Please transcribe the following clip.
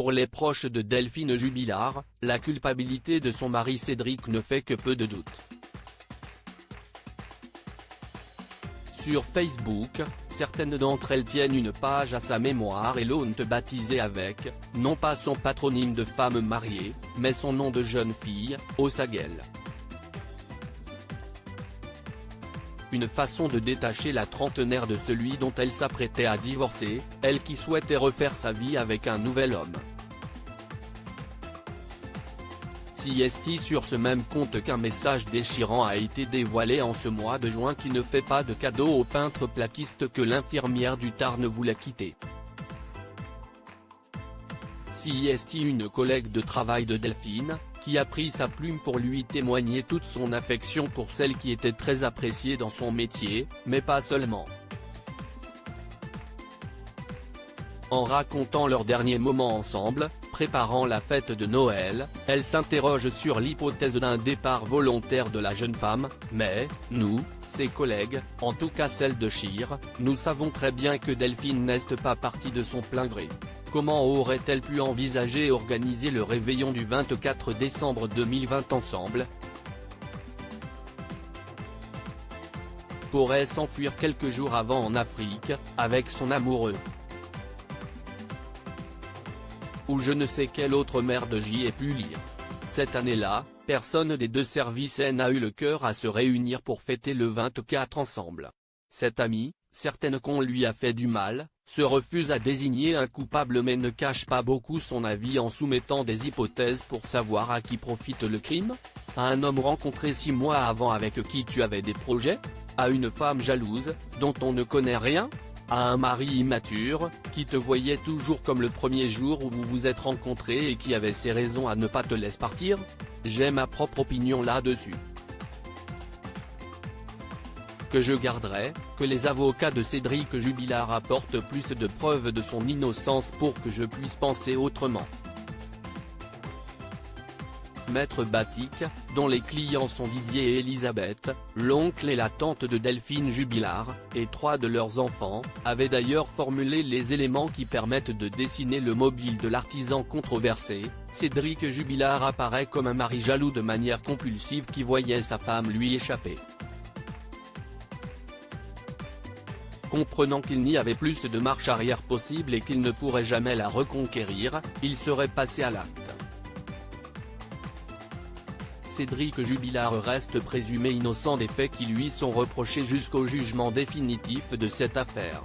Pour les proches de Delphine Jubilard, la culpabilité de son mari Cédric ne fait que peu de doute. Sur Facebook, certaines d'entre elles tiennent une page à sa mémoire et l'ont baptisée avec, non pas son patronyme de femme mariée, mais son nom de jeune fille, Osagel. Une façon de détacher la trentenaire de celui dont elle s'apprêtait à divorcer, elle qui souhaitait refaire sa vie avec un nouvel homme. CST sur ce même compte qu'un message déchirant a été dévoilé en ce mois de juin qui ne fait pas de cadeau au peintre plaquiste que l'infirmière du Tarn voulait quitter. CST, une collègue de travail de Delphine, qui a pris sa plume pour lui témoigner toute son affection pour celle qui était très appréciée dans son métier, mais pas seulement. En racontant leurs derniers moments ensemble, préparant la fête de Noël, elle s'interroge sur l'hypothèse d'un départ volontaire de la jeune femme, mais, nous, ses collègues, en tout cas celle de Scheer, nous savons très bien que Delphine n'est pas partie de son plein gré. Comment aurait-elle pu envisager et organiser le réveillon du 24 décembre 2020 ensemble? Pourrait s'enfuir quelques jours avant en Afrique, avec son amoureux. Ou je ne sais quelle autre merde j'y ai pu lire. Cette année-là, personne des deux services n'a eu le cœur à se réunir pour fêter le 24 ensemble. Cette amie, certaine qu'on lui a fait du mal, se refuse à désigner un coupable mais ne cache pas beaucoup son avis en soumettant des hypothèses pour savoir à qui profite le crime. À un homme rencontré 6 mois avant avec qui tu avais des projets? À une femme jalouse, dont on ne connaît rien? À un mari immature, qui te voyait toujours comme le premier jour où vous vous êtes rencontrés et qui avait ses raisons à ne pas te laisser partir? J'ai ma propre opinion là-dessus, que je garderai, que les avocats de Cédric Jubilard apportent plus de preuves de son innocence pour que je puisse penser autrement. Maître Batik, dont les clients sont Didier et Elisabeth, l'oncle et la tante de Delphine Jubilard, et 3 de leurs enfants, avaient d'ailleurs formulé les éléments qui permettent de dessiner le mobile de l'artisan controversé. Cédric Jubilard apparaît comme un mari jaloux de manière compulsive qui voyait sa femme lui échapper. Comprenant qu'il n'y avait plus de marche arrière possible et qu'il ne pourrait jamais la reconquérir, il serait passé à l'acte. Cédric Jubilard reste présumé innocent des faits qui lui sont reprochés jusqu'au jugement définitif de cette affaire.